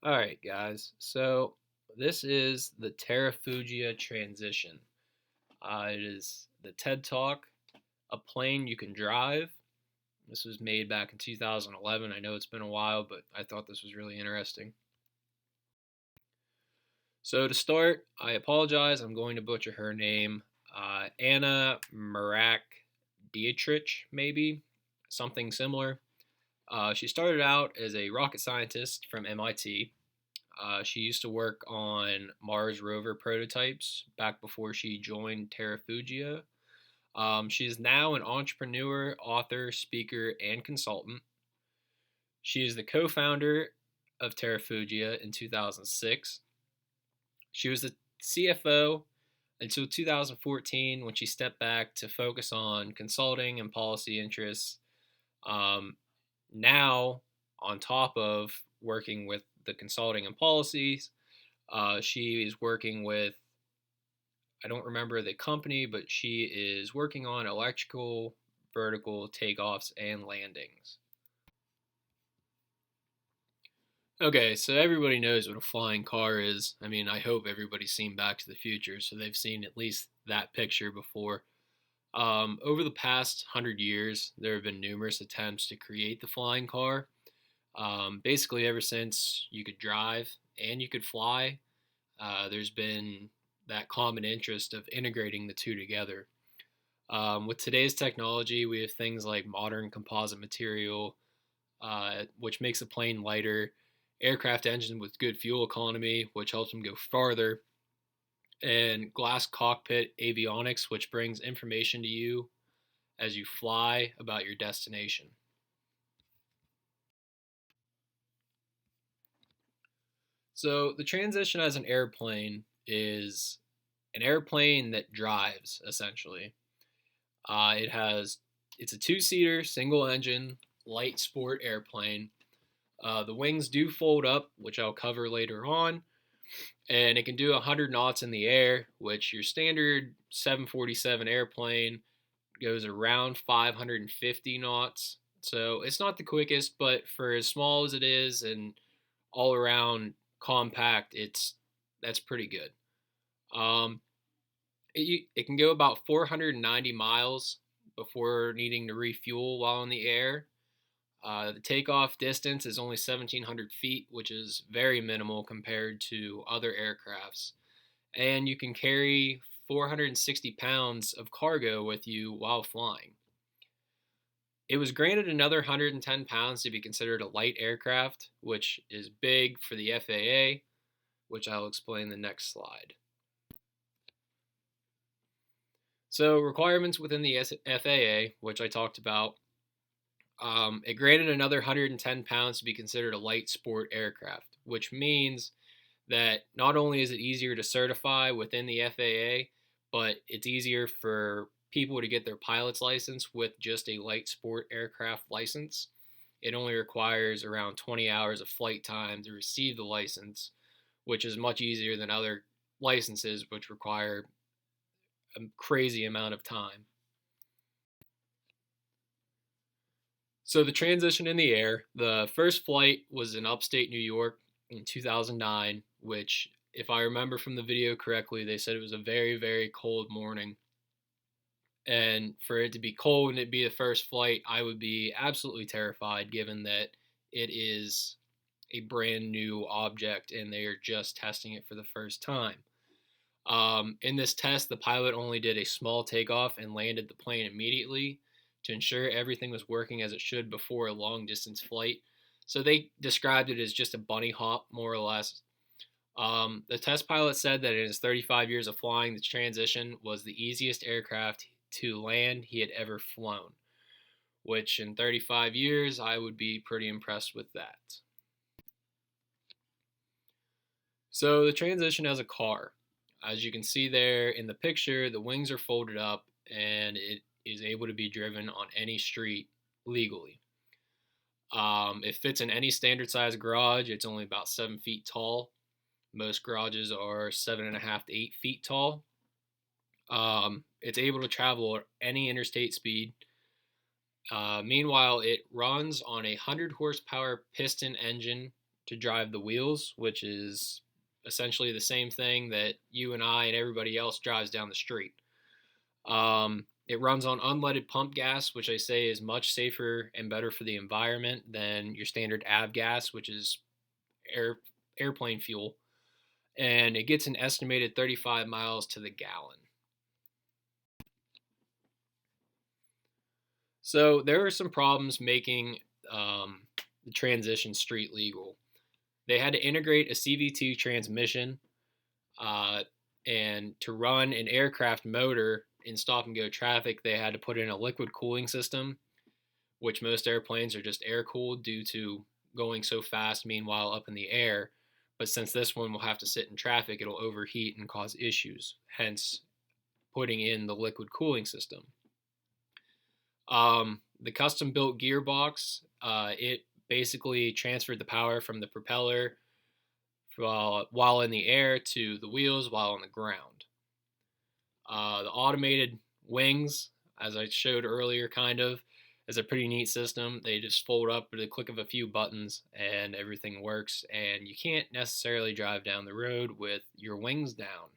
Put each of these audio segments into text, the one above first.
All right, guys. So this is the Terrafugia transition. It is the TED Talk, a plane you can drive. This was made back in 2011. I know it's been a while, but I thought this was really interesting. So to start, I apologize. I'm going to butcher her name. Anna Marak Dietrich, maybe something similar. She started out as a rocket scientist from MIT. She used to work on Mars rover prototypes back before she joined Terrafugia. She is now an entrepreneur, author, speaker, and consultant. She is the co founder of Terrafugia in 2006. She was the CFO until 2014 when she stepped back to focus on consulting and policy interests. Um, Now, on top of working with the consulting and policies, she is working with, I don't remember the company, but she is working on electrical vertical takeoffs and landings. Okay, so everybody knows what a flying car is. I mean, I hope everybody's seen Back to the Future, so they've seen at least that picture before. Over the past 100 years, there have been numerous attempts to create the flying car. Basically, ever since you could drive and you could fly, there's been that common interest of integrating the two together. With today's technology, we have things like modern composite material, which makes a plane lighter, aircraft engine with good fuel economy, which helps them go farther, and glass cockpit avionics, which brings information to you as you fly about your destination. So, the transition as an airplane is an airplane that drives essentially. It has it's a two-seater single engine light sport airplane. The wings do fold up, which I'll cover later on, and it can do 100 knots in the air, which your standard 747 airplane goes around 550 knots. So it's not the quickest, but for as small as it is and all around compact, that's pretty good. Um, it can go about 490 miles before needing to refuel while in the air. The takeoff distance is only 1,700 feet, which is very minimal compared to other aircrafts. And you can carry 460 pounds of cargo with you while flying. It was granted another 110 pounds to be considered a light aircraft, which is big for the FAA, which I'll explain in the next slide. So, requirements within the FAA, which I talked about, it granted another 110 pounds to be considered a light sport aircraft, which means that not only is it easier to certify within the FAA, but it's easier for people to get their pilot's license with just a light sport aircraft license. It only requires around 20 hours of flight time to receive the license, which is much easier than other licenses, which require a crazy amount of time. So the transition in the air, the first flight was in upstate New York in 2009, which, if I remember from the video correctly, they said it was a very, very cold morning. And for it to be cold and it be the first flight, I would be absolutely terrified given that it is a brand new object and they are just testing it for the first time. In this test, the pilot only did a small takeoff and landed the plane immediately to ensure everything was working as it should before a long distance flight. So they described it as just a bunny hop, more or less. The test pilot said that in his 35 years of flying, the transition was the easiest aircraft to land he had ever flown, which in 35 years, I would be pretty impressed with that. So the transition as a car. As you can see there in the picture, the wings are folded up and it is able to be driven on any street legally. It fits in any standard size garage. It's only about 7 feet tall. Most garages are 7.5 to 8 feet tall. It's able to travel at any interstate speed. Meanwhile, it runs on a 100 horsepower piston engine to drive the wheels, which is essentially the same thing that you and I and everybody else drives down the street. It runs on unleaded pump gas, which I say is much safer and better for the environment than your standard avgas, which is airplane fuel. And it gets an estimated 35 miles to the gallon. So there were some problems making the transition street legal. They had to integrate a CVT transmission, and to run an aircraft motor in stop and go traffic, they had to put in a liquid cooling system, which most airplanes are just air cooled due to going so fast, meanwhile, up in the air. But since this one will have to sit in traffic, it'll overheat and cause issues, hence putting in the liquid cooling system. The custom built gearbox, it basically transferred the power from the propeller while in the air to the wheels while on the ground. The automated wings, as I showed earlier, is a pretty neat system. They just fold up with a click of a few buttons and everything works, and you can't necessarily drive down the road with your wings down.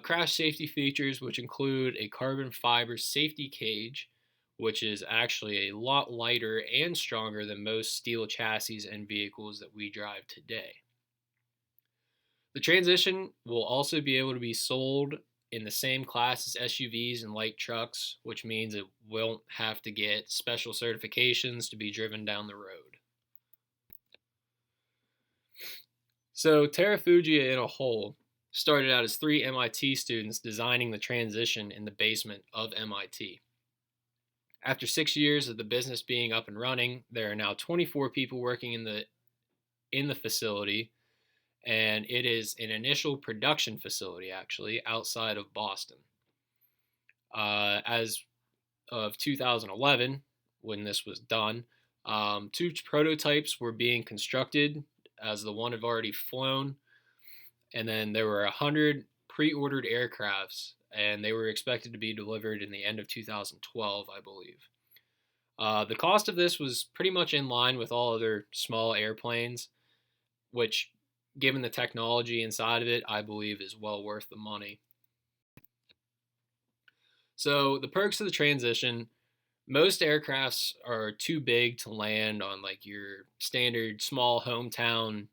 Crash safety features, which include a carbon fiber safety cage, which is actually a lot lighter and stronger than most steel chassis and vehicles that we drive today. The Transition will also be able to be sold in the same class as SUVs and light trucks, which means it won't have to get special certifications to be driven down the road. So Terrafugia in a whole started out as 3 MIT students designing the Transition in the basement of MIT. After 6 years of the business being up and running, there are now 24 people working in the facility, and it is an initial production facility actually outside of Boston. As of 2011, when this was done, 2 prototypes were being constructed, as the one had already flown, and then there were 100 pre-ordered aircrafts, and they were expected to be delivered in the end of 2012, I believe. The cost of this was pretty much in line with all other small airplanes, which, given the technology inside of it, I believe is well worth the money. So the perks of the Transition: most aircrafts are too big to land on like your standard small hometown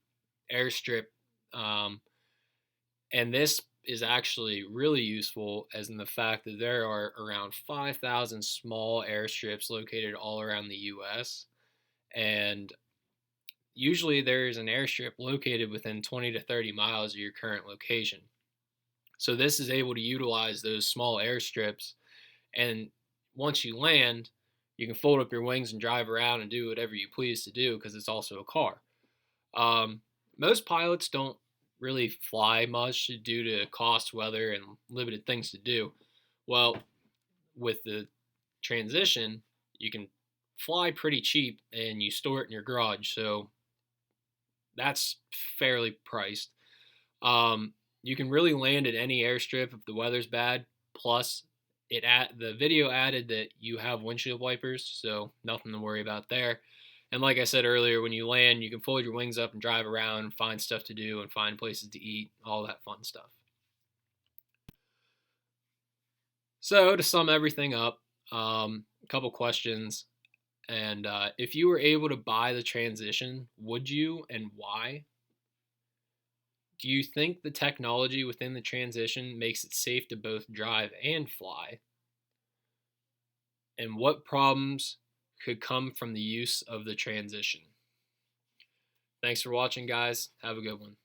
airstrip, and this is actually really useful, as in the fact that there are around 5,000 small airstrips located all around the US, and usually there is an airstrip located within 20 to 30 miles of your current location. So this is able to utilize those small airstrips, and once you land, you can fold up your wings and drive around and do whatever you please to do, because it's also a car. Most pilots don't really fly much due to cost, weather, and limited things to do. Well, with the Transition, you can fly pretty cheap and you store it in your garage, so that's fairly priced. You can really land at any airstrip if the weather's bad. Plus, the video added that you have windshield wipers, so nothing to worry about there. And like I said earlier, when you land, you can fold your wings up and drive around and find stuff to do and find places to eat, all that fun stuff. So to sum everything up, a couple questions. And if you were able to buy the Transition, would you, and why? Do you think the technology within the Transition makes it safe to both drive and fly? And what problems could come from the use of the Transition? Thanks for watching, guys. Have a good one.